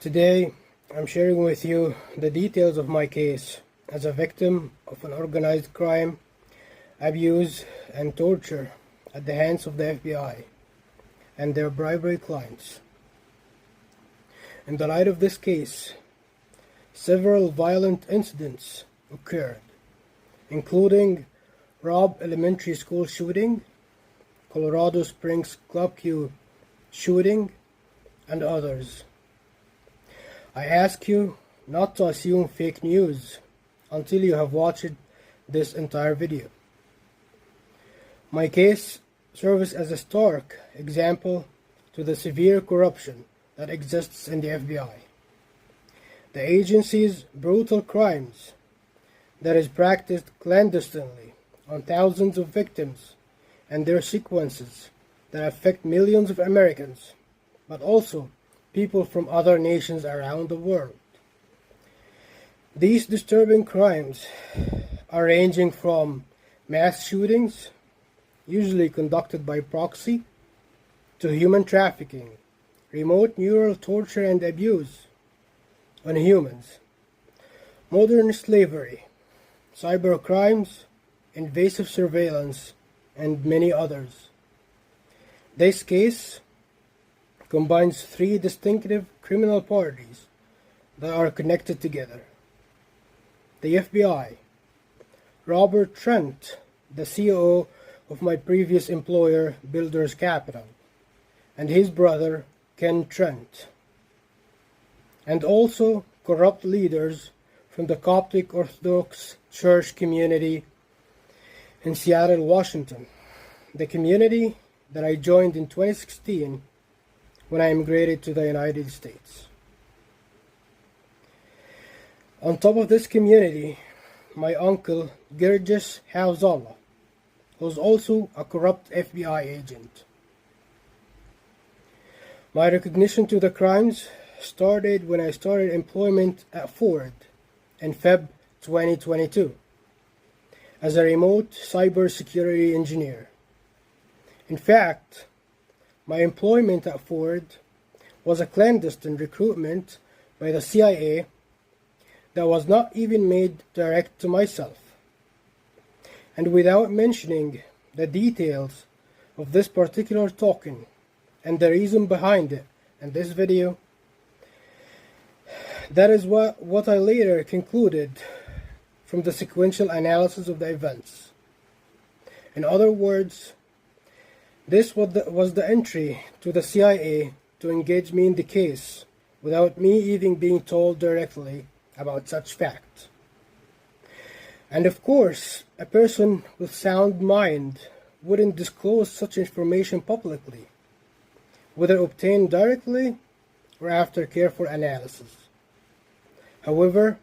Today, I'm sharing with you the details of my case as a victim of an organized crime, abuse, and torture at the hands of the FBI and their bribery clients. In the light of this case, several violent incidents occurred, including Robb Elementary School shooting, Colorado Springs Club Q shooting, and others. I ask you not to assume fake news until you have watched this entire video. My case serves as a stark example to the severe corruption that exists in the FBI. The agency's brutal crimes that is practiced clandestinely on thousands of victims and their sequences that affect millions of Americans, but also people from other nations around the world. These disturbing crimes are ranging from mass shootings, usually conducted by proxy, to human trafficking, remote neural torture and abuse on humans, modern slavery, cyber crimes, invasive surveillance, and many others. This case combines three distinctive criminal parties that are connected together. The FBI, Robert Trent, the CEO of my previous employer, Builders Capital, and his brother, Ken Trent, and also corrupt leaders from the Coptic Orthodox Church community in Seattle, Washington, the community that I joined in 2016 when I immigrated to the United States. On top of this community, my uncle, Girgis Hawzallah, was also a corrupt FBI agent. My recognition to the crimes started when I started employment at Ford in Feb 2022 as a remote cybersecurity engineer. In fact, my employment at Ford was a clandestine recruitment by the CIA that was not even made direct to myself. And without mentioning the details of this particular token and the reason behind it in this video, that is what I later concluded from the sequential analysis of the events. In other words, this was the entry to the CIA to engage me in the case without me even being told directly about such fact. And of course, a person with sound mind wouldn't disclose such information publicly, whether obtained directly or after careful analysis. However,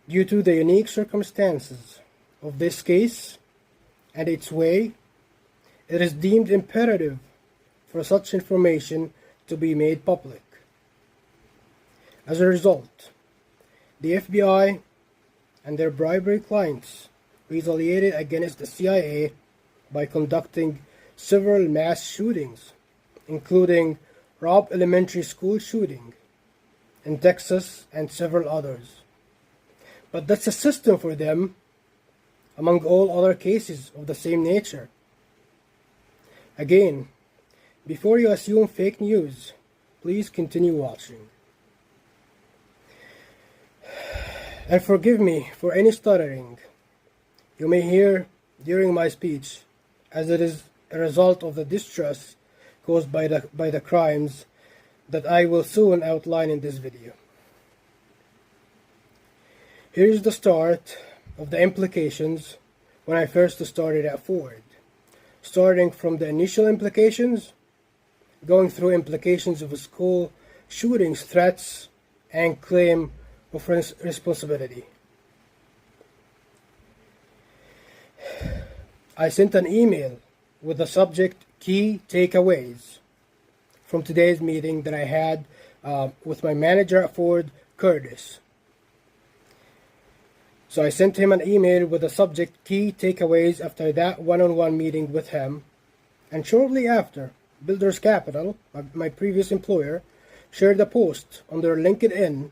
due to the unique circumstances of this case and its way, it is deemed imperative for such information to be made public. As a result, the FBI and their bribery clients retaliated against the CIA by conducting several mass shootings, including Robb Elementary School shooting in Texas and several others. But that's a system for them among all other cases of the same nature. Again, before you assume fake news, please continue watching. And forgive me for any stuttering you may hear during my speech, as it is a result of the distress caused by the crimes that I will soon outline in this video. Here is the start of the implications when I first started at Ford. Starting from the initial implications, going through implications of school shootings, threats, and claim of responsibility. I sent an email with the subject "Key Takeaways" from today's meeting that I had with my manager at Ford, Curtis. So I sent him an email with the subject "Key Takeaways" after that one-on-one meeting with him, and shortly after, Builders Capital, my previous employer, shared a post on their LinkedIn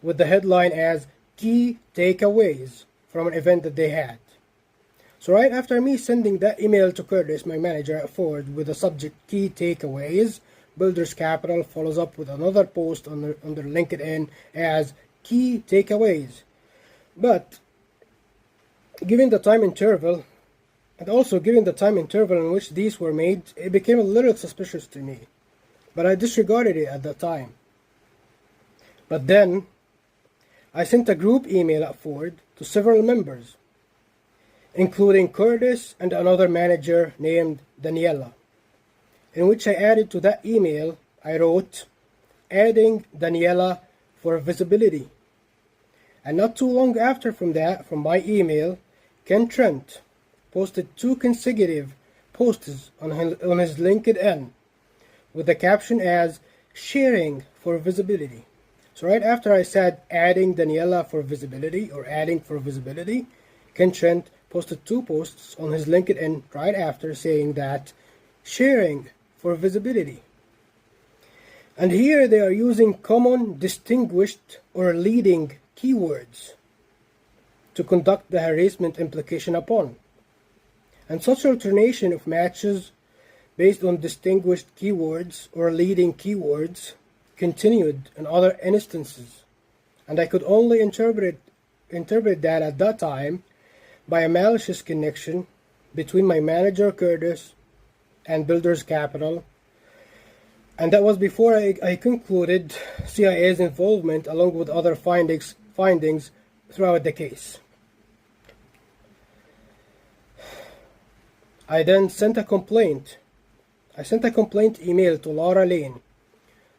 with the headline as "Key Takeaways" from an event that they had. So right after me sending that email to Curtis, my manager at Ford, with the subject "Key Takeaways," Builders Capital follows up with another post on their LinkedIn as "Key Takeaways." But given the time interval, and also given the time interval in which these were made, it became a little suspicious to me. But I disregarded it at the time. But then, I sent a group email at Ford to several members, including Curtis and another manager named Daniela, in which I added to that email, I wrote, "Adding Daniela for visibility." And not too long after from my email, Ken Trent posted 2 consecutive posts on his LinkedIn with the caption as "Sharing for visibility." So right after I said "adding Daniela for visibility" or "adding for visibility," Ken Trent posted 2 posts on his LinkedIn right after saying that "sharing for visibility." And here they are using common, distinguished, or leading keywords to conduct the harassment implication upon. And such alternation of matches based on distinguished keywords or leading keywords continued in other instances, and I could only interpret that at that time by a malicious connection between my manager Curtis and Builders Capital, and that was before I concluded CIA's involvement along with other findings throughout the case. I then sent a complaint. I sent a complaint email to Laura Lane,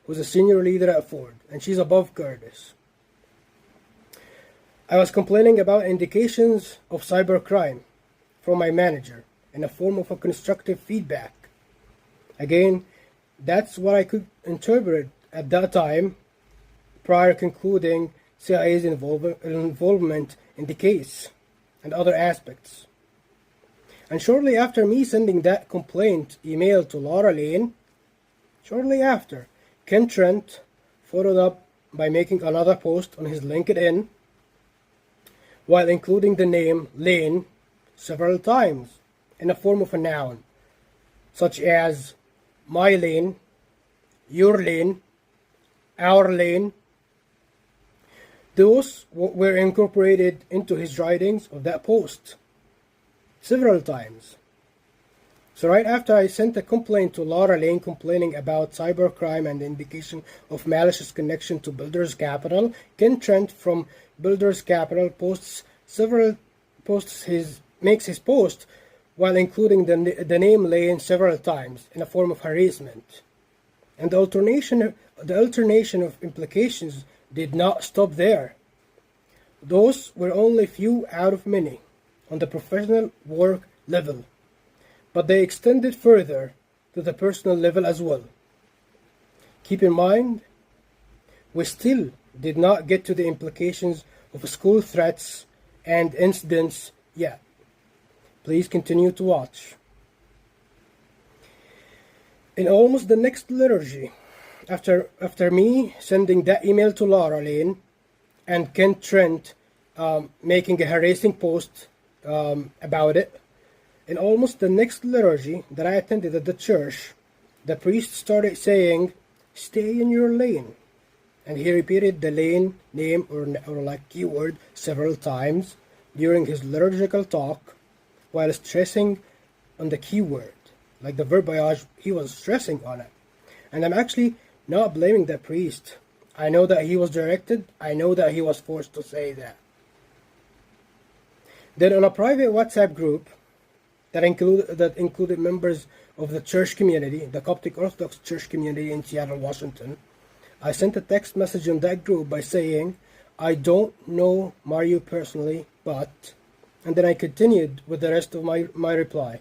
who's a senior leader at Ford, and she's above Curtis. I was complaining about indications of cybercrime from my manager in the form of a constructive feedback. Again, that's what I could interpret at that time prior concluding CIA's involvement in the case and other aspects. And shortly after me sending that complaint email to Laura Lane, shortly after, Ken Trent followed up by making another post on his LinkedIn while including the name Lane several times in the form of a noun, such as my lane, your lane, our lane. Those were incorporated into his writings of that post several times. So right after I sent a complaint to Laura Lane complaining about cybercrime and the indication of malicious connection to Builders Capital, Ken Trent from Builders Capital makes his post while including the name Lane several times in a form of harassment. And the alternation of implications did not stop there. Those were only few out of many on the professional work level, but they extended further to the personal level as well. Keep in mind, we still did not get to the implications of school threats and incidents yet. Please continue to watch. In almost the next liturgy, after me sending that email to Laura Lane and Ken Trent making a harassing post about it, in almost the next liturgy that I attended at the church, the priest started saying, "Stay in your lane." And he repeated the lane name or like keyword several times during his liturgical talk while stressing on the keyword. Like the verbiage, he was stressing on it. And I'm actually not blaming the priest. I know that he was directed. I know that he was forced to say that. Then on a private WhatsApp group that included members of the church community, the Coptic Orthodox Church community in Seattle, Washington, I sent a text message on that group by saying, "I don't know Mario personally, but..." And then I continued with the rest of my reply.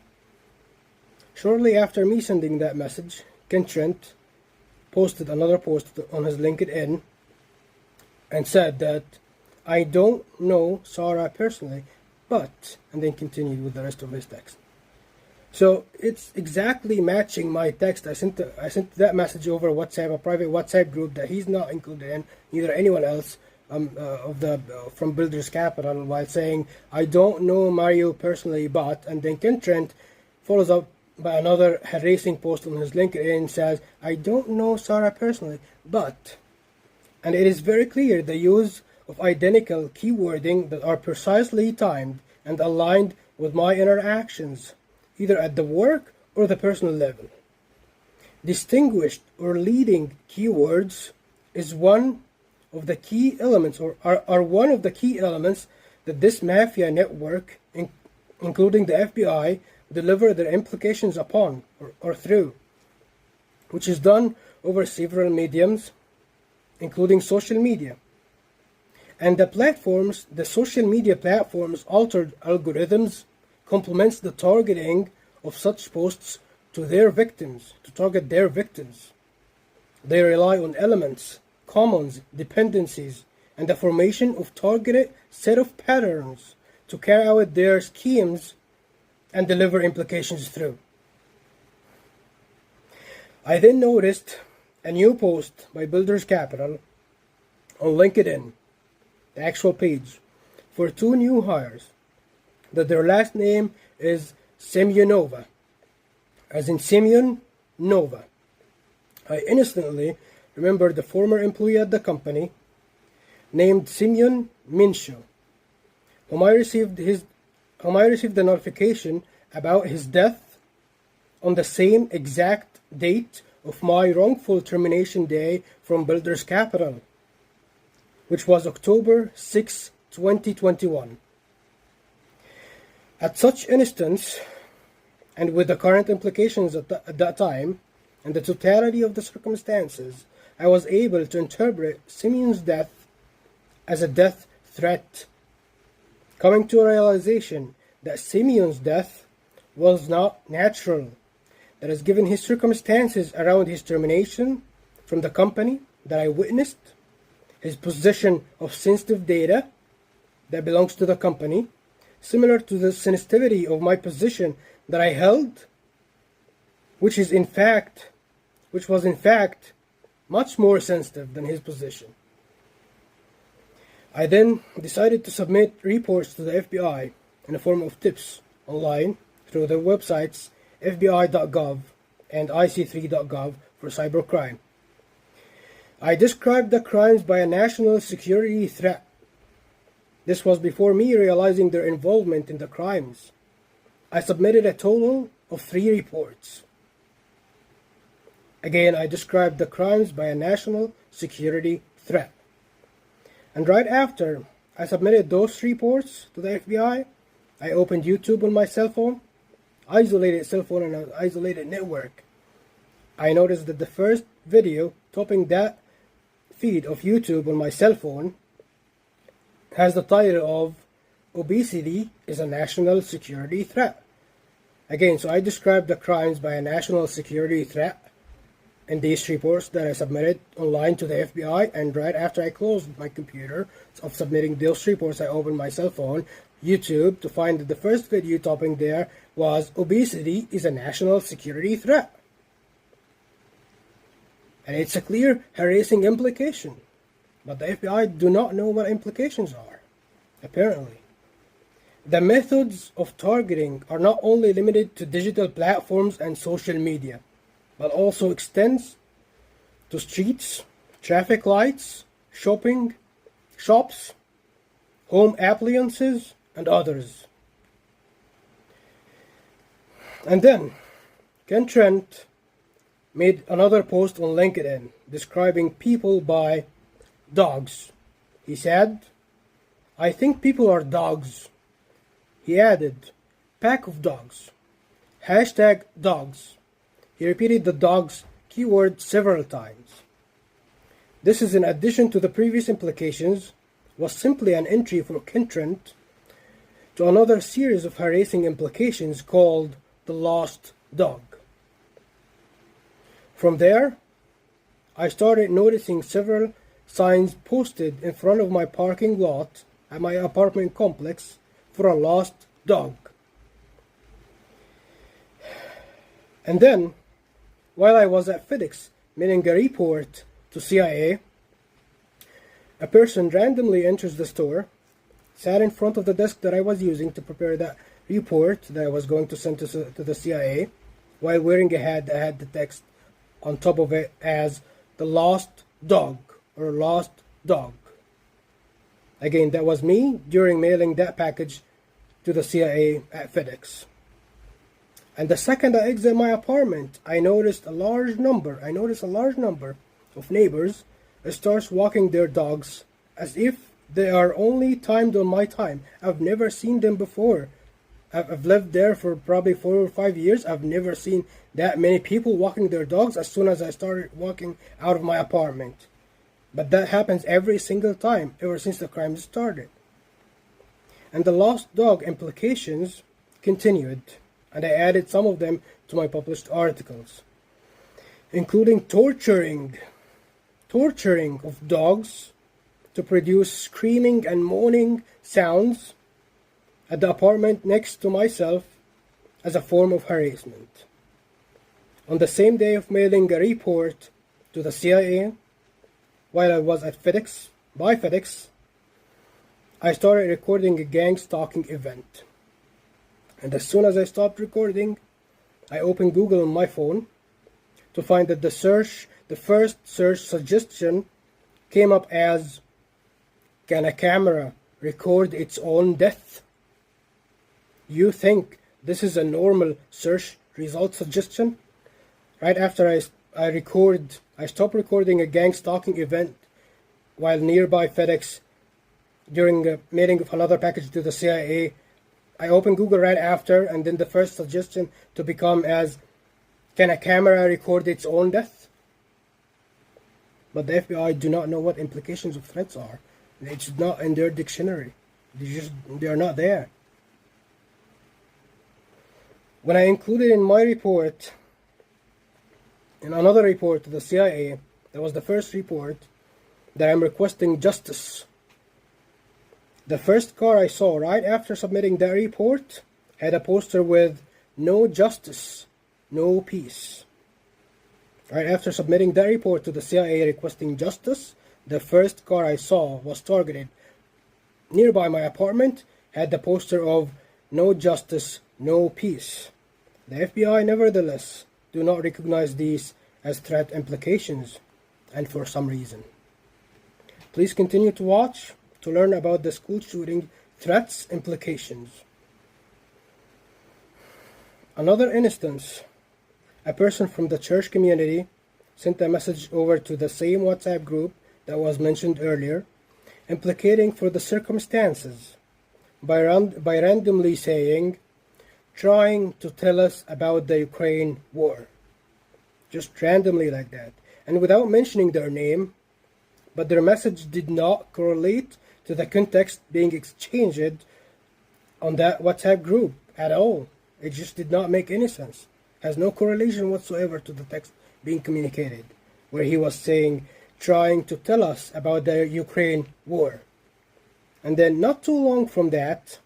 Shortly after me sending that message, Ken Trent posted another post on his LinkedIn and said that, "I don't know Sarah personally, but..." and then continued with the rest of his text. So it's exactly matching my text. I sent that message over WhatsApp, a private WhatsApp group that he's not included in, neither anyone else from Builders Capital, while saying, I don't know Mario personally, but, and then Ken Trent follows up by another harassing post on his LinkedIn and says, I don't know Sarah personally, but, and it is very clear the use of identical keywording that are precisely timed and aligned with my interactions, either at the work or the personal level. Distinguished or leading keywords is one of the key elements, or are one of the key elements that this mafia network, including the FBI, deliver their implications upon or through, which is done over several mediums, including social media. And the social media platforms' altered algorithms complements the targeting of such posts to target their victims. They rely on elements, commons, dependencies, and the formation of targeted set of patterns to carry out their schemes and deliver implications through. I then noticed a new post by Builders Capital on LinkedIn, the actual page, for two new hires, that their last name is Semyonova, as in Semyon Nova. I instantly remembered the former employee at the company named Semyon Minshew, whom I received the notification about his death on the same exact date of my wrongful termination day from Builders Capital, which was October 6, 2021. At such instance, and with the current implications at that time, and the totality of the circumstances, I was able to interpret Simeon's death as a death threat, coming to a realization that Simeon's death was not natural, that is, given his circumstances around his termination from the company that I witnessed, his possession of sensitive data that belongs to the company, similar to the sensitivity of my position that I held, which was in fact much more sensitive than his position. I then decided to submit reports to the FBI in the form of tips online through their websites fbi.gov and ic3.gov for cybercrime. I described the crimes by a national security threat. This was before me realizing their involvement in the crimes. I submitted a total of 3 reports. Again, I described the crimes by a national security threat. And right after I submitted those reports to the FBI, I opened YouTube on my cell phone, isolated cell phone and an isolated network. I noticed that the first video topping that feed of YouTube on my cell phone has the title of Obesity is a National Security Threat. Again, so I described the crimes by a national security threat in these reports that I submitted online to the FBI, and right after I closed my computer of submitting those reports, I opened my cell phone, YouTube, to find that the first video topping there was Obesity is a National Security Threat. And it's a clear harassing implication. But the FBI do not know what implications are, apparently. The methods of targeting are not only limited to digital platforms and social media, but also extends to streets, traffic lights, shops, home appliances, and others. And then, Ken Trent made another post on LinkedIn describing people by dogs. He said, I think people are dogs. He added, pack of dogs. Hashtag dogs. He repeated the dogs keyword several times. This is in addition to the previous implications, was simply an entry for Ken Trent to another series of harassing implications called the lost dog. From there, I started noticing several signs posted in front of my parking lot at my apartment complex for a lost dog. And then, while I was at FedEx mailing a report to CIA, a person randomly enters the store, sat in front of the desk that I was using to prepare that report that I was going to send to the CIA, while wearing a hat that had the text on top of it as the lost dog or lost dog. Again, that was me during mailing that package to the CIA at FedEx. And the second I exit my apartment, I noticed a large number of neighbors starts walking their dogs as if they are only timed on my time. I've never seen them before. I've lived there for probably 4 or 5 years. I've never seen that many people walking their dogs as soon as I started walking out of my apartment. But that happens every single time ever since the crime started. And the lost dog implications continued, and I added some of them to my published articles, including torturing of dogs to produce screaming and moaning sounds at the apartment next to myself as a form of harassment. On the same day of mailing a report to the CIA, while I was at FedEx, I started recording a gang stalking event. And as soon as I stopped recording, I opened Google on my phone to find that the first search suggestion came up as, "Can a camera record its own death?" You think this is a normal search result suggestion? Right after I stopped recording a gang stalking event while nearby FedEx during a mailing of another package to the CIA. I opened Google right after, and then the first suggestion to become as, "Can a camera record its own death?" But the FBI do not know what implications of threats are. It's not in their dictionary. They are not there. When I included in my report, in another report to the CIA, that was the first report, that I'm requesting justice. The first car I saw right after submitting that report had a poster with "No justice, no peace." Right after submitting that report to the CIA requesting justice, the first car I saw was targeted nearby my apartment, had the poster of "No justice, no peace." The FBI, nevertheless, do not recognize these as threat implications, and for some reason. Please continue to watch to learn about the school shooting threats implications. Another instance, a person from the church community sent a message over to the same WhatsApp group that was mentioned earlier, implicating for the circumstances by randomly saying, "Trying to tell us about the Ukraine war." Just randomly like that, and without mentioning their name, but their message did not correlate to the context being exchanged on that WhatsApp group at all. It just did not make any sense. Has no correlation whatsoever to the text being communicated, where he was saying, "Trying to tell us about the Ukraine war." And then not too long from that,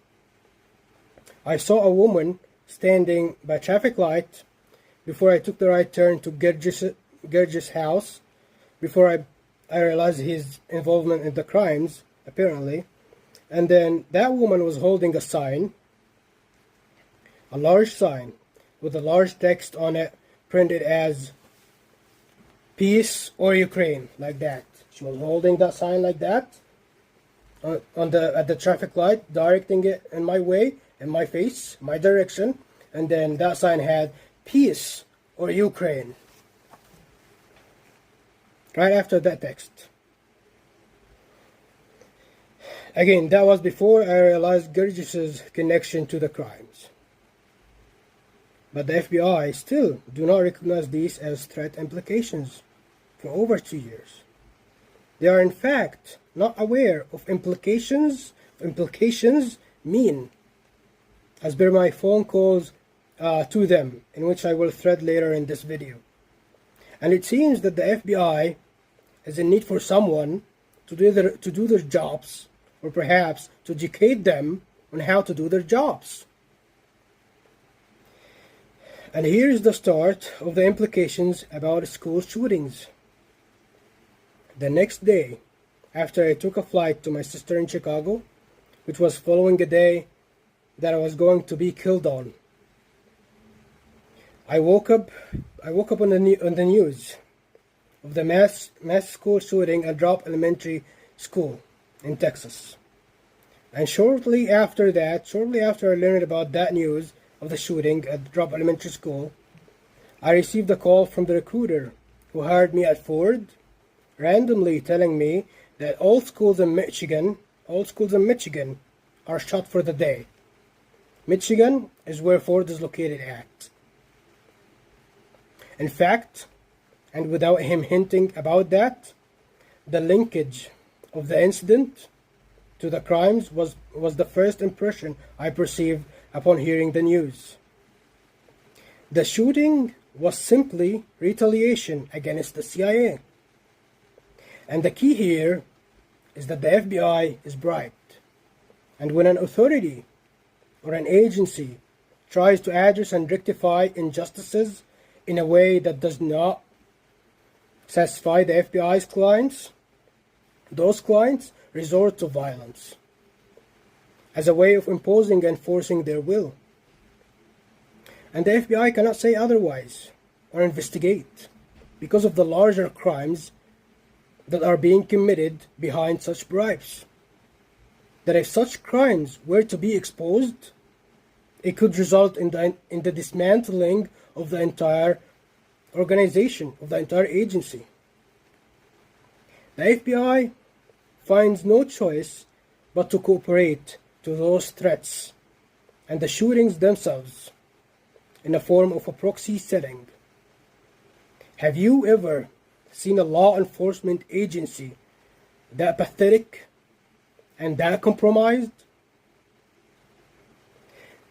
I saw a woman standing by traffic light before I took the right turn to Gerges' house, before I realized his involvement in the crimes, apparently. And then that woman was holding a sign, a large sign, with a large text on it, printed as "Peace or Ukraine," like that. She was holding that sign like that, at the traffic light, directing it in my way, in my face, my direction, and then that sign had "Peace or Ukraine" right after that text. Again, that was before I realized Gerges' connection to the crimes. But the FBI still do not recognize these as threat implications for over 2 years. They are in fact not aware of implications mean, as per my phone calls to them, in which I will thread later in this video. And it seems that the FBI is in need for someone to do their jobs, or perhaps to educate them on how to do their jobs. And here is the start of the implications about school shootings. The next day, after I took a flight to my sister in Chicago, which was following a day that I was going to be killed on, I woke up on the news of the mass school shooting at Robb Elementary School in Texas. And shortly after I learned about that news of the shooting at Robb Elementary School, I received a call from the recruiter who hired me at Ford, randomly telling me that all schools in Michigan are shut for the day. Michigan is where Ford is located at. In fact, and without him hinting about that, the linkage of the incident to the crimes was the first impression I perceived upon hearing the news. The shooting was simply retaliation against the CIA. And the key here is that the FBI is bribed. And when an authority or an agency tries to address and rectify injustices in a way that does not satisfy the FBI's clients, those clients resort to violence as a way of imposing and forcing their will. And the FBI cannot say otherwise or investigate because of the larger crimes that are being committed behind such bribes. That if such crimes were to be exposed, it could result in the dismantling of the entire organization, of the entire agency. The FBI finds no choice but to cooperate to those threats and the shootings themselves in the form of a proxy setting. Have you ever seen a law enforcement agency that pathetic and that compromised?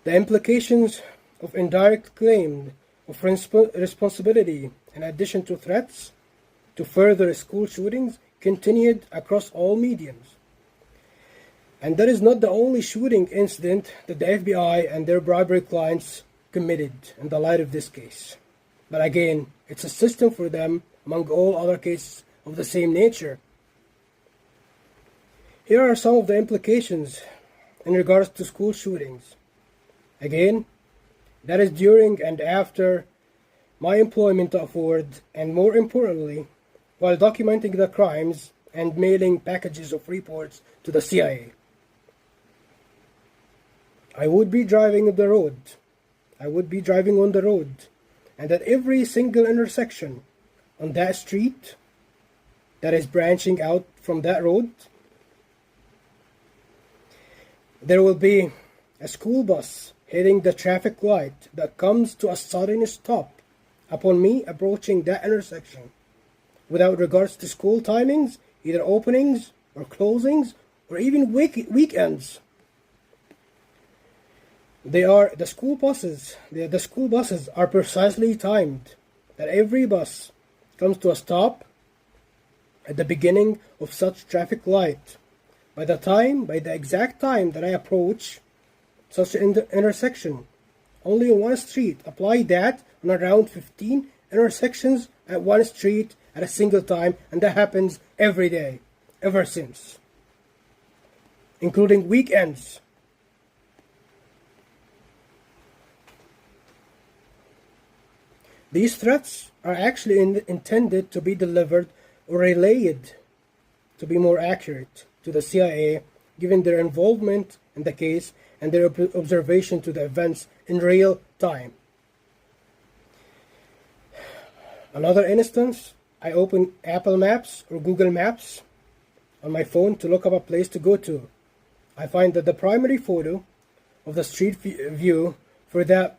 The implications of indirect claim of responsibility in addition to threats to further school shootings continued across all mediums. And that is not the only shooting incident that the FBI and their bribery clients committed in the light of this case. But again, it's a system for them among all other cases of the same nature. Here are some of the implications in regards to school shootings. Again, that is during and after my employment at Ford, and more importantly, while documenting the crimes and mailing packages of reports to the CIA. I would be driving on the road, and at every single intersection on that street that is branching out from that road, there will be a school bus hitting the traffic light that comes to a sudden stop upon me approaching that intersection, without regards to school timings, either openings or closings, or even weekends. The school buses are precisely timed that every bus comes to a stop at the beginning of such traffic light. By the exact time that I approach such an intersection, only on one street. Apply that on around 15 intersections at one street at a single time, and that happens every day, ever since, including weekends. These threats are actually intended to be delivered or relayed, to be more accurate, to the CIA, given their involvement in the case and their observation to the events in real time. Another instance, I open Apple Maps or Google Maps on my phone to look up a place to go to. I find that the primary photo of the street view for that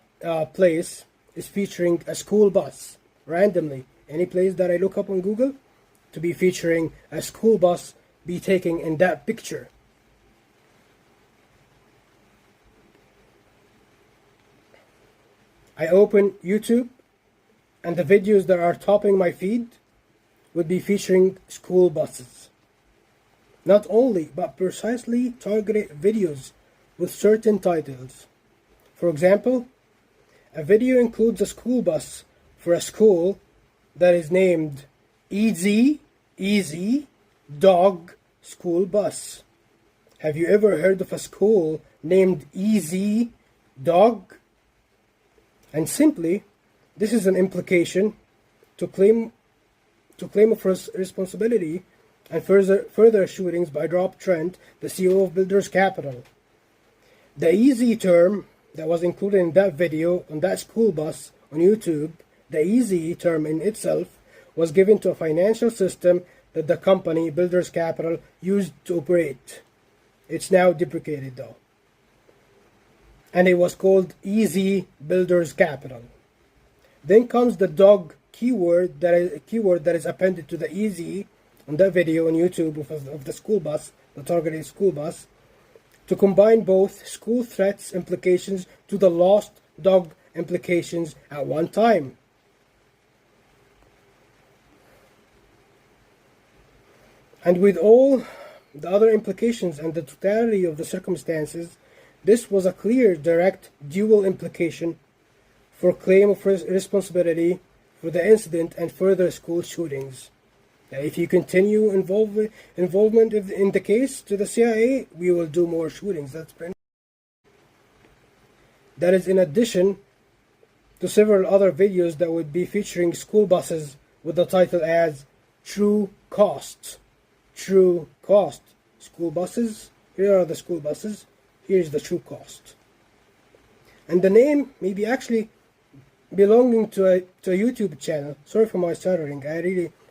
place is featuring a school bus, randomly. Any place that I look up on Google to be featuring a school bus be taken in that picture. I open YouTube, and the videos that are topping my feed would be featuring school buses. Not only, but precisely targeted videos with certain titles. For example, A video includes a school bus for a school that is named Easy Dog School Bus. Have you ever heard of a school named Easy Dog? And simply, this is an implication to claim of responsibility and further shootings by Robb Trent, the CEO of Builders Capital. The easy term that was included in that video on that school bus on YouTube, the easy term in itself was given to a financial system that the company, Builders Capital, used to operate. It's now deprecated though. And it was called Easy Builders Capital. Then comes the dog keyword that is appended to the easy on that video on YouTube of the school bus, the targeted school bus, to combine both school threats implications to the lost dog implications at one time. And with all the other implications and the totality of the circumstances, this was a clear, direct, dual implication for claim of responsibility for the incident and further school shootings. If you continue involvement in the case to the CIA, we will do more shootings. That is in addition to several other videos that would be featuring school buses with the title as True Cost. True Cost. School buses. Here are the school buses. Here's the true cost. And the name may be actually belonging to a YouTube channel. Sorry for my stuttering.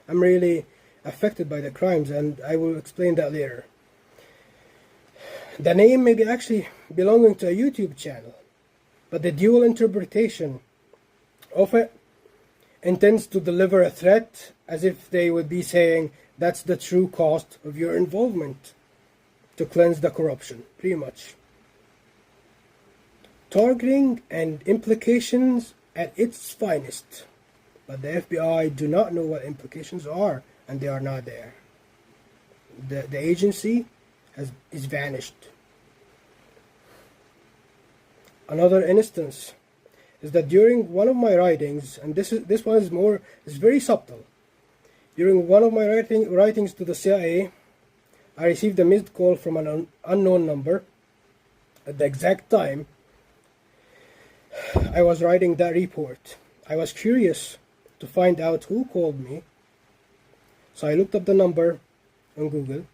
I'm really affected by the crimes, and I will explain that later. The name may be actually belonging to a YouTube channel, but the dual interpretation of it intends to deliver a threat as if they would be saying that's the true cost of your involvement to cleanse the corruption, pretty much. Targeting and implications at its finest. But the FBI do not know what implications are, and they are not there. The agency is vanished. Another instance is that during one of my writings, and this one is very subtle. During one of my writings to the CIA, I received a missed call from an unknown number. At the exact time I was writing that report, I was curious to find out who called me. So I looked up the number on Google,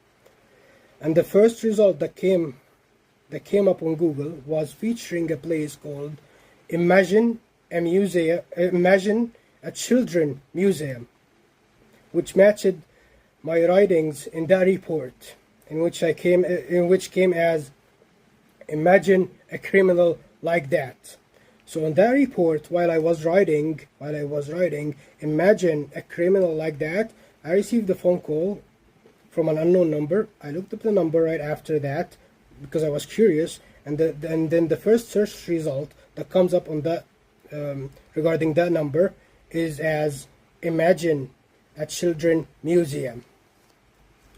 and the first result that came up on Google was featuring a place called Imagine a Children Museum, which matched my writings in that report, in which came as Imagine a Criminal Like That. So in that report, while I was writing Imagine a Criminal Like That, I received a phone call from an unknown number. I looked up the number right after that because I was curious, and then the first search result that comes up on that regarding that number is as Imagine a Children Museum.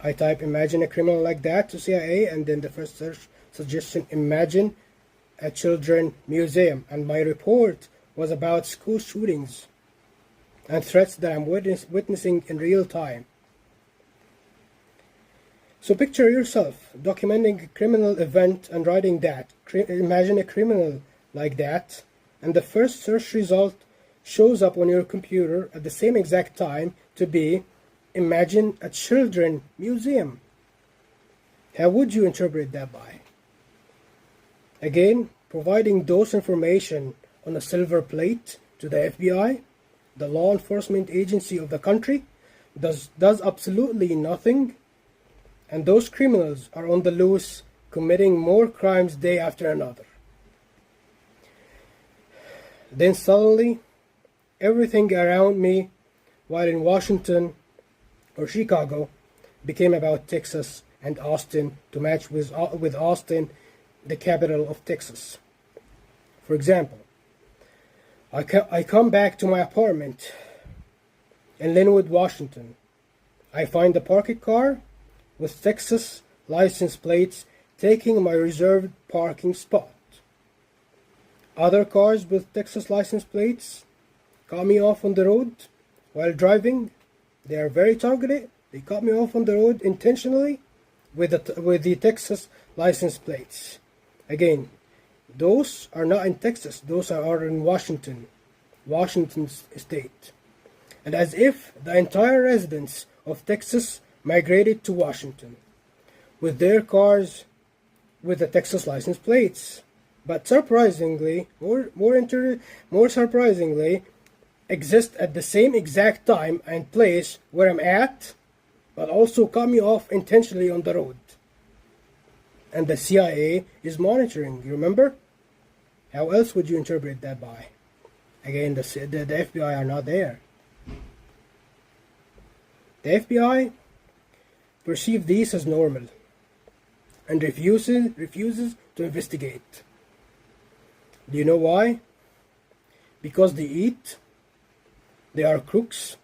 I type Imagine a Criminal Like That to CIA, and then the first search suggestion, Imagine a Children Museum, and my report was about school shootings and threats that I'm witnessing in real time. So picture yourself documenting a criminal event and writing that, Imagine a Criminal Like That, and the first search result shows up on your computer at the same exact time to be Imagine a Children Museum. How would you interpret that by? Again, providing those information on a silver plate to the FBI, the law enforcement agency of the country, does absolutely nothing, and those criminals are on the loose, committing more crimes day after another. Then suddenly, everything around me, while in Washington or Chicago, became about Texas and Austin to match with Austin, the capital of Texas. For example, I come back to my apartment in Linwood, Washington. I find a parked car with Texas license plates taking my reserved parking spot. Other cars with Texas license plates cut me off on the road while driving. They are very targeted. They cut me off on the road intentionally with the Texas license plates. Again, those are not in Texas. Those are in Washington state. And as if the entire residents of Texas migrated to Washington with their cars with the Texas license plates. But surprisingly, more surprisingly, exist at the same exact time and place where I'm at, but also cut me off intentionally on the road. And the CIA is monitoring, you remember? How else would you interpret that by? Again, the FBI are not there. The FBI perceive these as normal and refuses to investigate. Do you know why? Because they are crooks,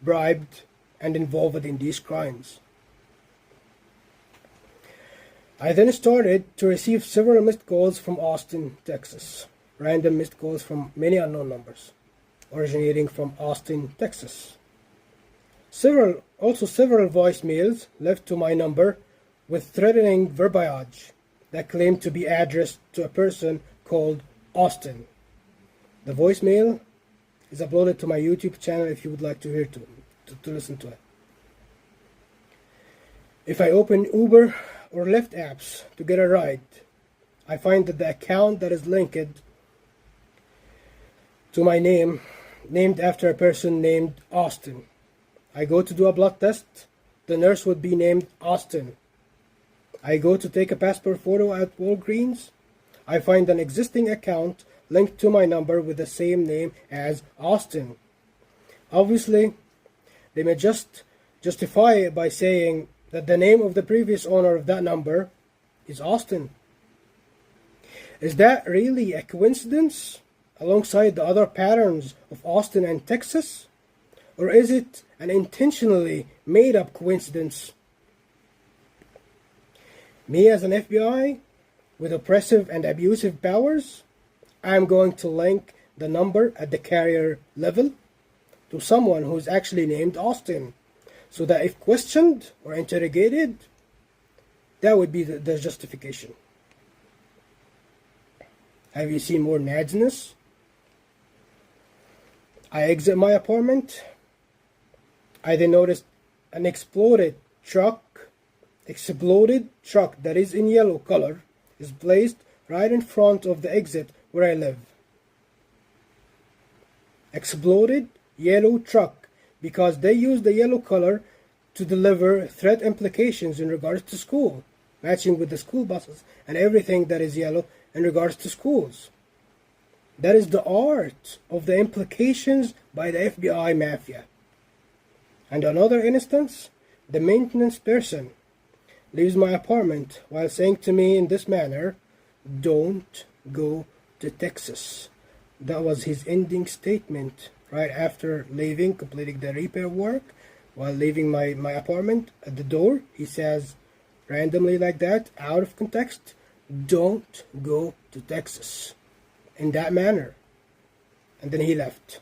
bribed, and involved in these crimes. I then started to receive several missed calls from Austin, Texas. Random missed calls from many unknown numbers, originating from Austin, Texas. Several voicemails left to my number with threatening verbiage that claimed to be addressed to a person called Austin. The voicemail is uploaded to my YouTube channel if you would like to hear to listen to it. If I open Uber or Lyft apps to get a ride, I find that the account that is linked to my name, named after a person named Austin. I go to do a blood test, the nurse would be named Austin. I go to take a passport photo at Walgreens, I find an existing account linked to my number with the same name as Austin. Obviously, they may just justify it by saying that the name of the previous owner of that number is Austin. Is that really a coincidence alongside the other patterns of Austin and Texas? Or is it an intentionally made-up coincidence? Me as an FBI with oppressive and abusive powers, I'm going to link the number at the carrier level to someone who's actually named Austin, so that if questioned or interrogated, that would be the justification. Have you seen more nadness? I exit my apartment. I then noticed an exploded truck that is in yellow color is placed right in front of the exit where I live. Exploded yellow truck, because they use the yellow color to deliver threat implications in regards to school, matching with the school buses and everything that is yellow in regards to schools. That is the art of the implications by the FBI mafia. And another instance, the maintenance person leaves my apartment while saying to me in this manner, "Don't go to Texas." That was his ending statement right after leaving, completing the repair work. While leaving my apartment at the door, he says, randomly like that, out of context, "Don't go to Texas." In that manner. And then he left.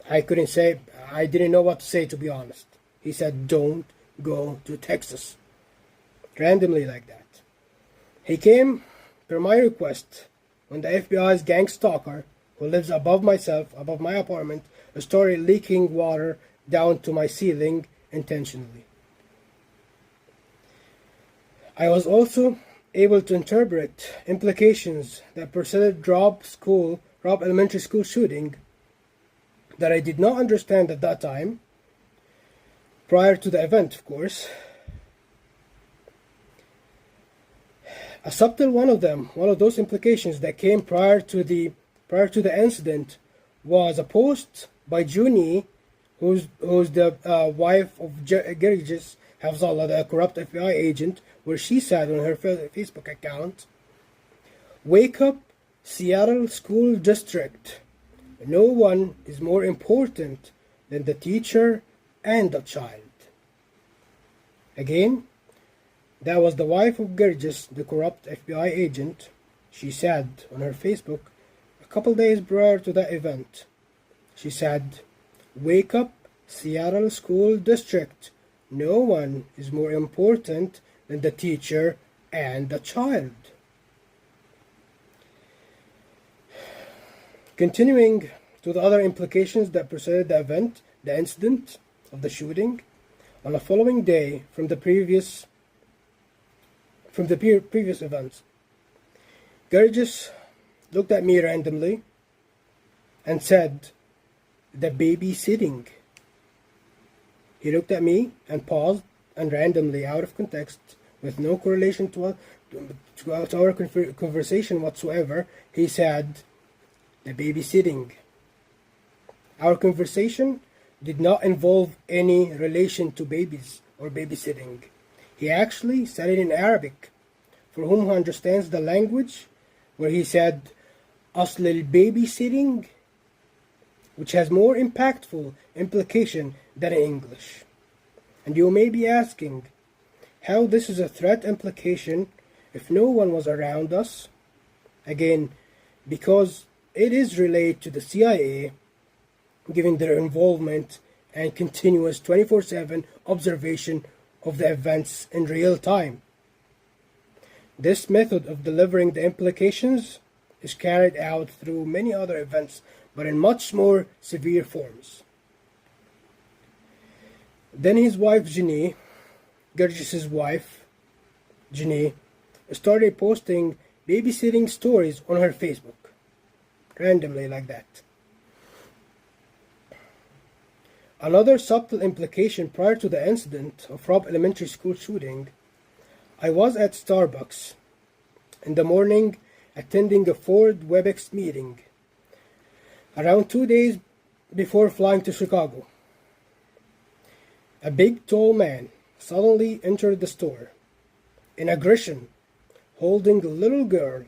I didn't know what to say, to be honest. He said, "Don't go to Texas." Randomly like that. He came, per my request, when the FBI's gang stalker, who lives above my apartment, started leaking water down to my ceiling intentionally. I was also able to interpret implications that preceded Robb Elementary School shooting that I did not understand at that time, prior to the event, of course. A subtle one of those implications that came prior to the incident, was a post by Junie, who's the wife of Gergis Hafzallah, the corrupt FBI agent, where she said on her Facebook account, "Wake up, Seattle School District. No one is more important than the teacher and the child." Again, that was the wife of Gergis, the corrupt FBI agent. She said on her Facebook a couple days prior to that event. She said, "Wake up, Seattle School District. No one is more important than the teacher and the child." Continuing to the other implications that preceded the event, the incident of the shooting, on the following day from the previous events, Gurgis looked at me randomly and said, "The babysitting." He looked at me and paused, and randomly, out of context, with no correlation to our conversation whatsoever, he said, "The babysitting." Our conversation did not involve any relation to babies or babysitting. He actually said it in Arabic, for whom understands the language, where he said, "Asl al-babysitting," which has more impactful implication than in English. And you may be asking how this is a threat implication if no one was around us. Again, because it is related to the CIA, given their involvement and continuous 24/7 observation of the events in real time. This method of delivering the implications is carried out through many other events, but in much more severe forms. Then his wife, Jenny, Gurgis's wife, Jenny, started posting babysitting stories on her Facebook, randomly like that. Another subtle implication prior to the incident of Robb Elementary School shooting, I was at Starbucks in the morning attending a Ford WebEx meeting around 2 days before flying to Chicago. A big tall man suddenly entered the store in aggression, holding a little girl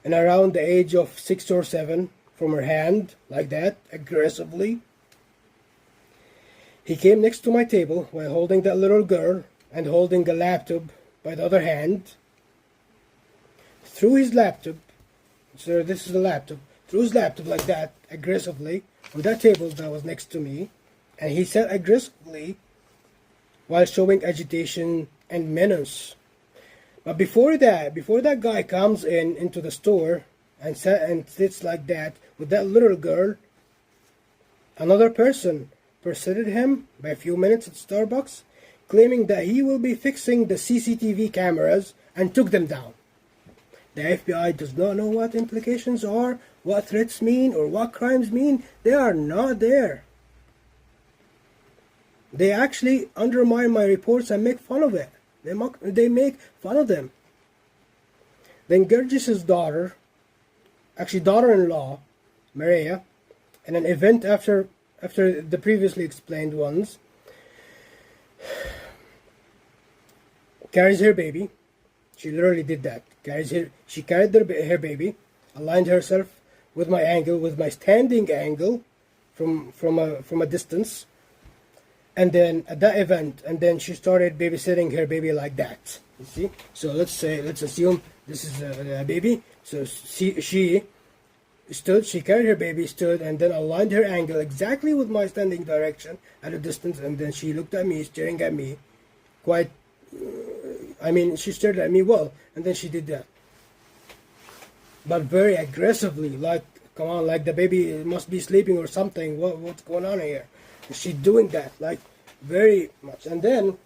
and around the age of 6 or 7 from her hand like that, aggressively. He came next to my table while holding that little girl and holding a laptop by the other hand. Threw his laptop, so this is the laptop, threw his laptop like that, aggressively, on that table that was next to me, and he said aggressively while showing agitation and menace. But before that guy comes into the store and sits like that with that little girl, another person preceded him by a few minutes at Starbucks, claiming that he will be fixing the CCTV cameras, and took them down. The FBI does not know what implications are, what threats mean, or what crimes mean. They are not there. They actually undermine my reports and make fun of it. They make fun of them. Then Gurgis's daughter, actually daughter-in-law, Maria, in an event after the previously explained ones, carries her baby. She literally did that. She carried her baby, aligned herself with my angle, with my standing angle, from a distance, and then at that event, and then she started babysitting her baby like that. You see? So let's assume this is a baby. So she stood, she carried her baby, stood, and then aligned her angle exactly with my standing direction at a distance, and then she looked at me, staring at me, she stared at me well, and then she did that. But very aggressively, like, come on, like the baby must be sleeping or something, what's going on here? And she's doing that, like, very much. And then,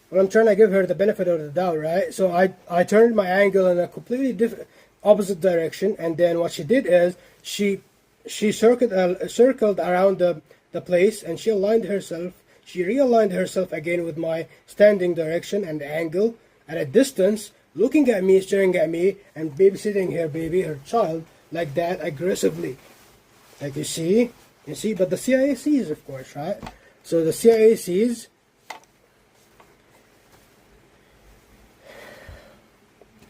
when I'm trying to give her the benefit of the doubt, right? So I turned my angle in a completely different, opposite direction, and then what she did is she circled around the place, and she aligned herself. She realigned herself again with my standing direction and angle at a distance, looking at me, staring at me, and babysitting her baby, her child, like that, aggressively. Like you see, but the CIA sees, of course, right? So the CIA sees.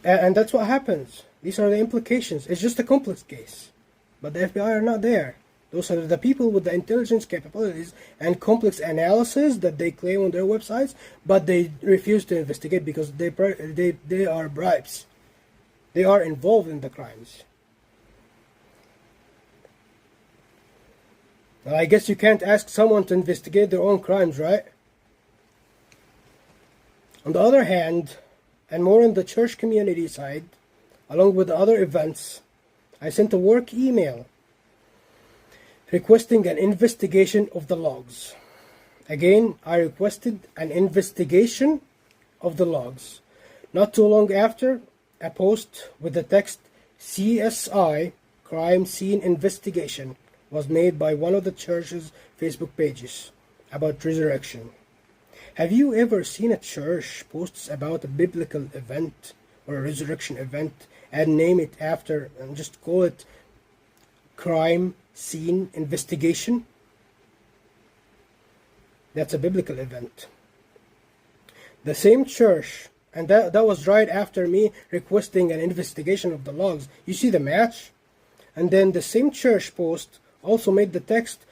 And that's what happens. These are the implications. It's just a complex case. But the FBI are not there. Those are the people with the intelligence capabilities and complex analysis that they claim on their websites, but they refuse to investigate because they are bribes. They are involved in the crimes. Well, I guess you can't ask someone to investigate their own crimes, right? On the other hand, and more on the church community side, along with other events, I sent a work email requesting an investigation of the logs. Again, I requested an investigation of the logs. Not too long after, a post with the text CSI, Crime Scene Investigation, was made by one of the church's Facebook pages about resurrection. Have you ever seen a church posts about a biblical event or a resurrection event and name it after and just call it Crime Scene Investigation? That's a biblical event. The same church, and that was right after me requesting an investigation of the logs. You see the match? And then the same church post also made the text,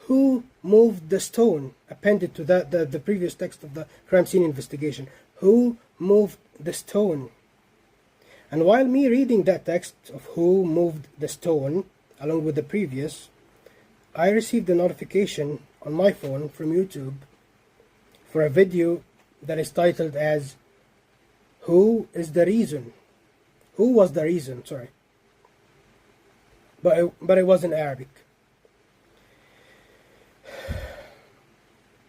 "Who moved the stone?" appended to that the previous text of the crime scene investigation. Who moved the stone? And while me reading that text of who moved the stone, along with the previous, I received a notification on my phone from YouTube for a video that is titled as Who is the reason? Who was the reason? Sorry. But it was in Arabic.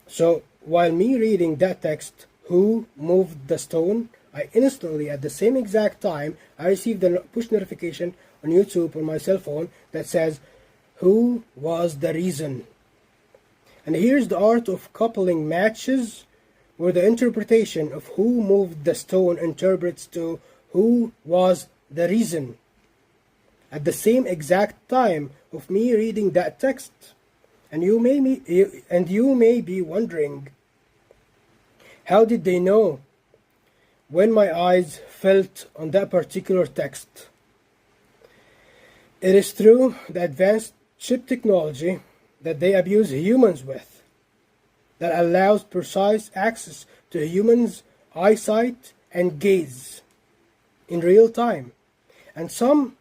So while me reading that text, who moved the stone, I instantly, at the same exact time, I received a push notification on YouTube on my cell phone that says, who was the reason? And here's the art of coupling matches where the interpretation of who moved the stone interprets to who was the reason. At the same exact time of me reading that text. And you may be wondering, how did they know when my eyes felt on that particular text? It is through the advanced chip technology that they abuse humans with, that allows precise access to humans' eyesight and gaze in real time. And some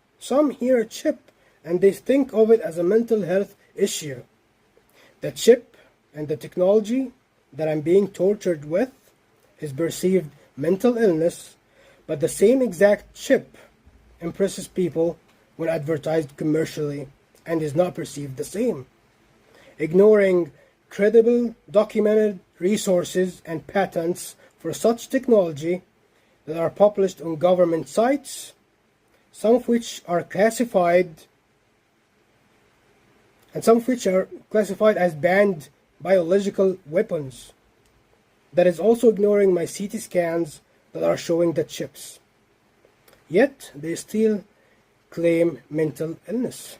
hear a chip and they think of it as a mental health issue. The chip and the technology that I'm being tortured with is perceived mental illness, but the same exact chip impresses people when advertised commercially and is not perceived the same. Ignoring credible, documented resources and patents for such technology that are published on government sites, some of which are classified as banned biological weapons. That is also ignoring my CT scans that are showing the chips. Yet they still claim mental illness.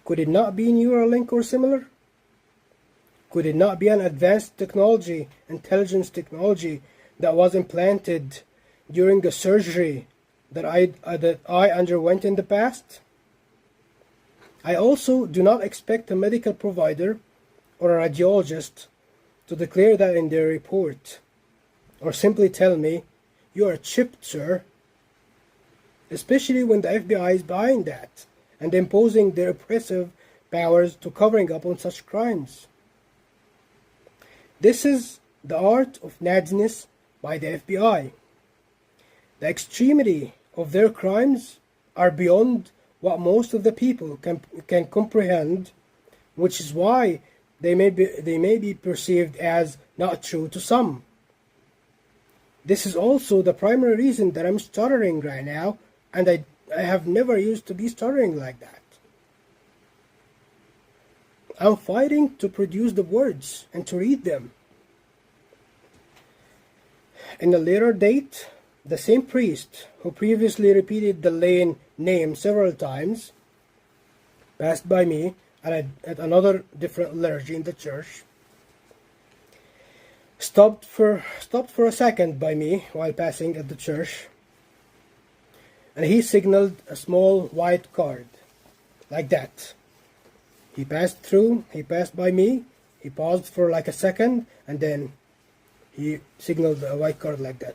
Could it not be Neuralink or similar? Could it not be an advanced technology, intelligence technology, that was implanted during a surgery that I underwent in the past? I also do not expect a medical provider or a radiologist to declare that in their report, or simply tell me, "You are chipped, sir," especially when the FBI is behind that and imposing their oppressive powers to covering up on such crimes. This is the art of nadness by the FBI. The extremity of their crimes are beyond what most of the people can comprehend, which is why they may be perceived as not true to some. This is also the primary reason that I'm stuttering right now, and I have never used to be stuttering like that. I'm fighting to produce the words and to read them. In a later date, the same priest who previously repeated the lane name several times passed by me at another different liturgy in the church, stopped for a second by me while passing at the church, and he signaled a small white card, like that. He passed by me, he paused for like a second, and then he signaled a white card like that.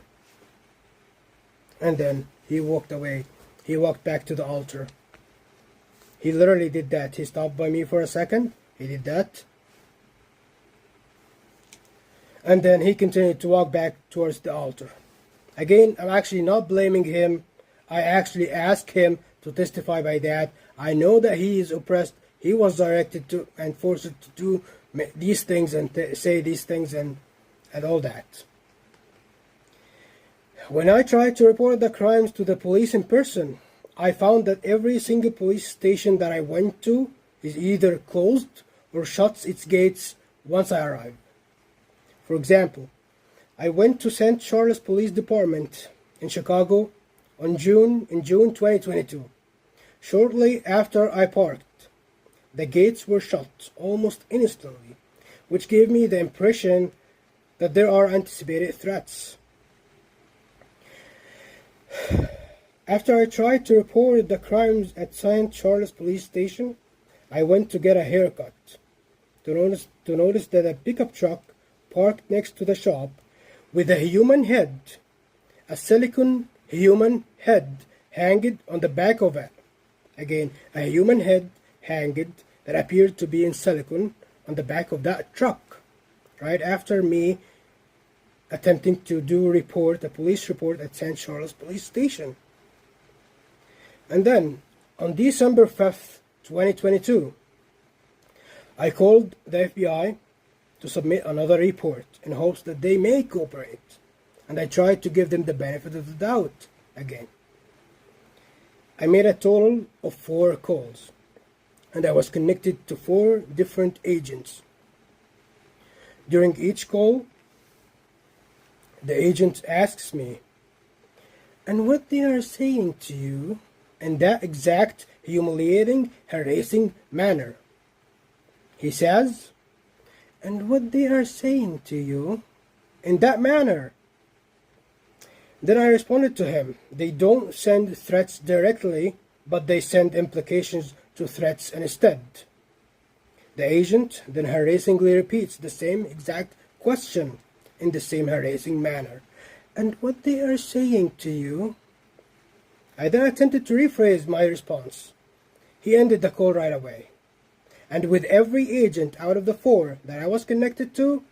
And then he walked away. He walked back to the altar. He literally did that. He stopped by me for a second, He did that. And then he continued to walk back towards the altar. Again, I'm actually not blaming him. I actually asked him to testify by that. I know that he is oppressed. He was directed to and forced to do these things and say these things and all that. When I tried to report the crimes to the police in person, I found that every single police station that I went to is either closed or shuts its gates once I arrive. For example, I went to St. Charles Police Department in Chicago in June 2022. Shortly after I parked, the gates were shut almost instantly, which gave me the impression that there are anticipated threats. After I tried to report the crimes at St. Charles Police Station, I went to get a haircut to notice that a pickup truck parked next to the shop with a human head, a silicone human head hanged on the back of it. Again, a human head hanged that appeared to be in silicone on the back of that truck, right after me attempting to do a police report at St. Charles Police Station. And then, on December 5th, 2022, I called the FBI to submit another report in hopes that they may cooperate, and I tried to give them the benefit of the doubt again. I made a total of 4 calls, and I was connected to 4 different agents. During each call, the agent asks me, "And what they are saying to you?" in that exact humiliating, harassing manner. He says, "And what they are saying to you?" in that manner. Then I responded to him, "They don't send threats directly, but they send implications to threats instead." The agent then harassingly repeats the same exact question in the same harassing manner. "And what they are saying to you?" I then attempted to rephrase my response. He ended the call right away. And with every agent out of the 4 that I was connected to,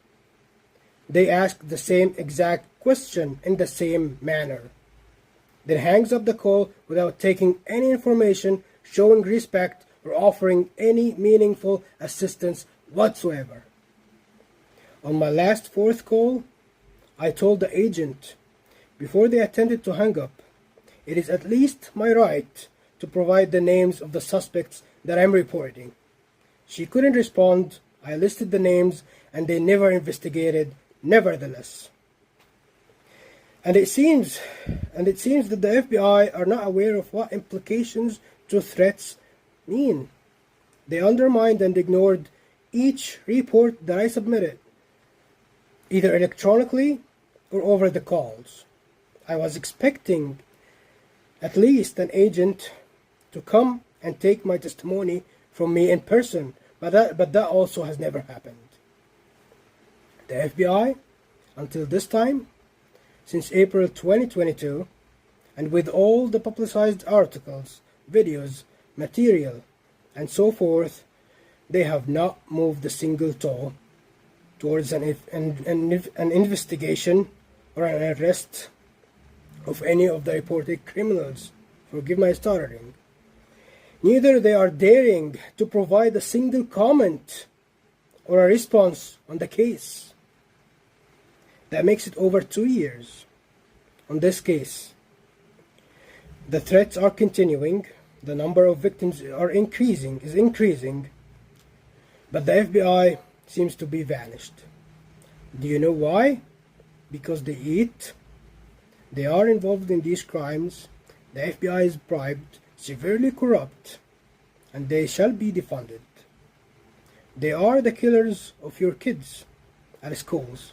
they asked the same exact question in the same manner. Then hangs up the call without taking any information, showing respect, or offering any meaningful assistance whatsoever. On my last 4th call, I told the agent, before they attempted to hang up, it is at least my right to provide the names of the suspects that I'm reporting. She couldn't respond. I listed the names, and they never investigated, nevertheless. And it seems that the FBI are not aware of what implications to threats mean. They undermined and ignored each report that I submitted, either electronically or over the calls. I was expecting at least an agent to come and take my testimony from me in person, but that also has never happened. The FBI, until this time, since April 2022, and with all the publicized articles, videos, material, and so forth, they have not moved a single toe towards an investigation or an arrest of any of the reported criminals. Forgive my stuttering. Neither they are daring to provide a single comment or a response on the case. That makes it over 2 years on this case. The threats are continuing. The number of victims is increasing, but the FBI seems to be vanished. Do you know why? Because they eat. They are involved in these crimes. The FBI is bribed, severely corrupt, and they shall be defunded. They are the killers of your kids at schools,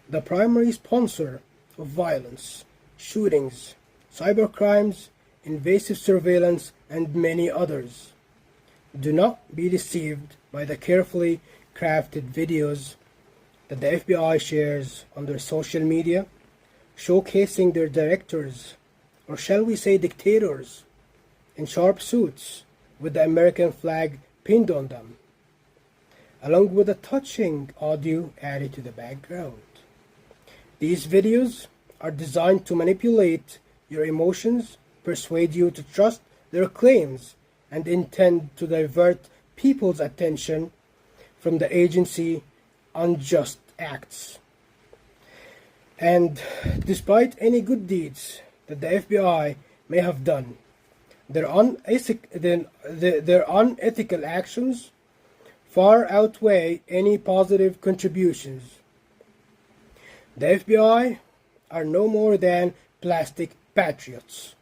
the primary sponsor of violence, shootings, cybercrimes, invasive surveillance, and many others. Do not be deceived by the carefully crafted videos that the FBI shares on their social media, showcasing their directors, or shall we say dictators, in sharp suits with the American flag pinned on them. along with a touching audio added to the background. These videos are designed to manipulate your emotions, persuade you to trust their claims, and intend to divert people's attention from the agency's unjust acts. And despite any good deeds that the FBI may have done, their unethical actions far outweigh any positive contributions. The FBI are no more than plastic patriots.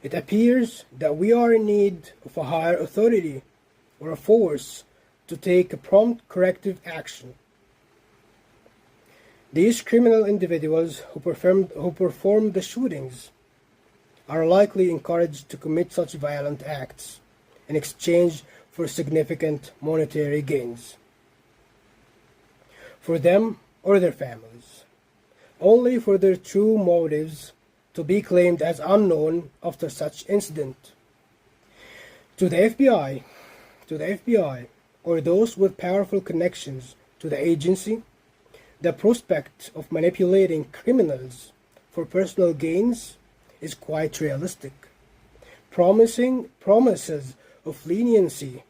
It appears that we are in need of a higher authority or a force to take a prompt corrective action. These criminal individuals who performed the shootings are likely encouraged to commit such violent acts in exchange for significant monetary gains for them or their families, only for their true motives to be claimed as unknown after such incident. To the FBI, or those with powerful connections to the agency, the prospect of manipulating criminals for personal gains is quite realistic. Promises of leniency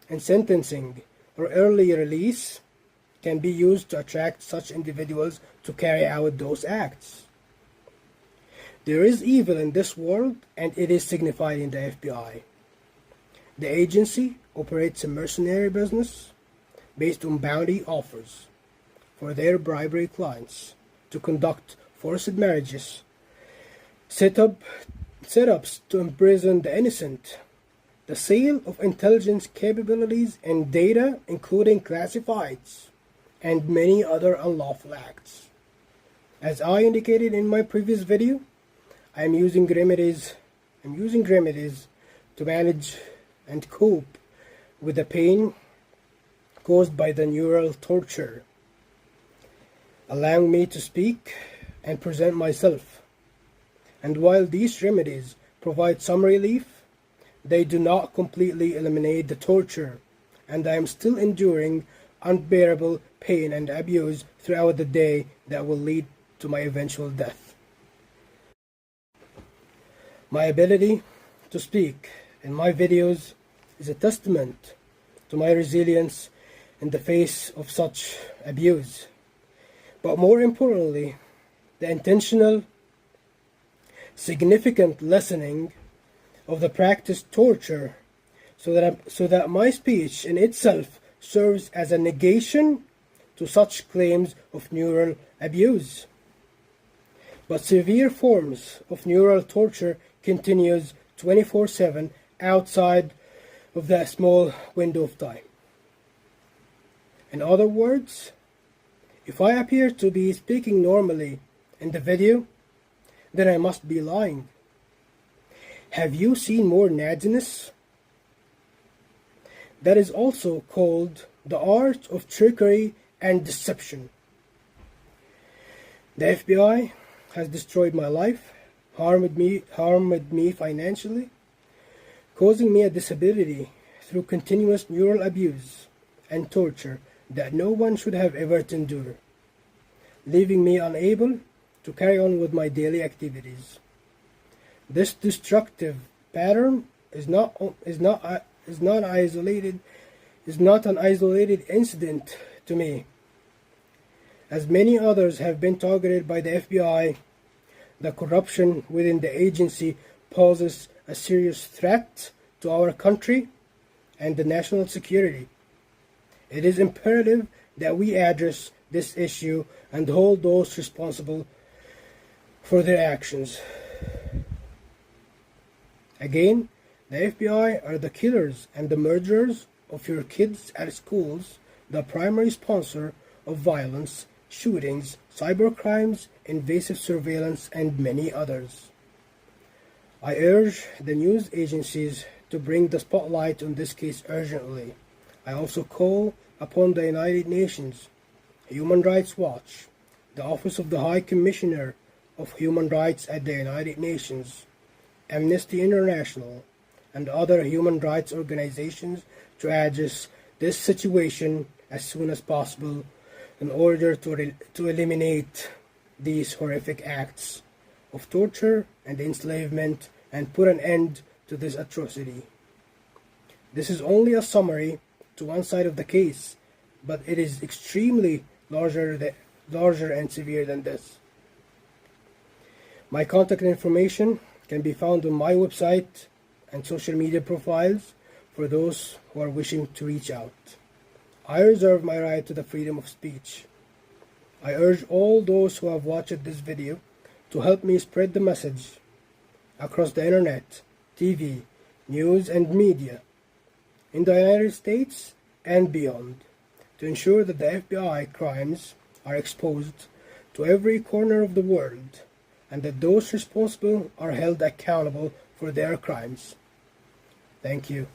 and sentencing or early release can be used to attract such individuals to carry out those acts. There is evil in this world, and it is signified in the FBI. The agency operates a mercenary business based on bounty offers for their bribery clients to conduct forced marriages, setups to imprison the innocent, the sale of intelligence capabilities and data, including classifieds, and many other unlawful acts. As I indicated in my previous video, I'm using remedies to manage and cope with the pain caused by the neural torture, allowing me to speak and present myself. And while these remedies provide some relief, they do not completely eliminate the torture, and I am still enduring unbearable pain and abuse throughout the day that will lead to my eventual death. My ability to speak in my videos is a testament to my resilience in the face of such abuse. But more importantly, the intentional, significant lessening of the practiced torture so that my speech in itself serves as a negation to such claims of neural abuse. But severe forms of neural torture continues 24/7 outside of that small window of time. In other words, if I appear to be speaking normally in the video, then I must be lying. Have you seen more nadiness? That is also called the art of trickery and deception. The FBI has destroyed my life, harmed me financially, causing me a disability through continuous neural abuse and torture that no one should have ever to endure, leaving me unable to carry on with my daily activities. This destructive pattern is not an isolated incident to me, as many others have been targeted by the FBI. The corruption within the agency poses a serious threat to our country and the national security. It is imperative that we address this issue and hold those responsible for their actions. Again, the FBI are the killers and the murderers of your kids at schools, the primary sponsor of violence, shootings, cybercrimes, invasive surveillance, and many others. I urge the news agencies to bring the spotlight on this case urgently. I also call upon the United Nations, Human Rights Watch, the Office of the High Commissioner of Human Rights at the United Nations, Amnesty International, and other human rights organizations to address this situation as soon as possible in order to eliminate these horrific acts of torture and enslavement and put an end to this atrocity. This is only a summary to one side of the case, but it is extremely larger and severe than this. My contact information can be found on my website and social media profiles for those who are wishing to reach out. I reserve my right to the freedom of speech. I urge all those who have watched this video to help me spread the message across the internet, TV, news, and media in the United States and beyond to ensure that the FBI crimes are exposed to every corner of the world and that those responsible are held accountable for their crimes. Thank you.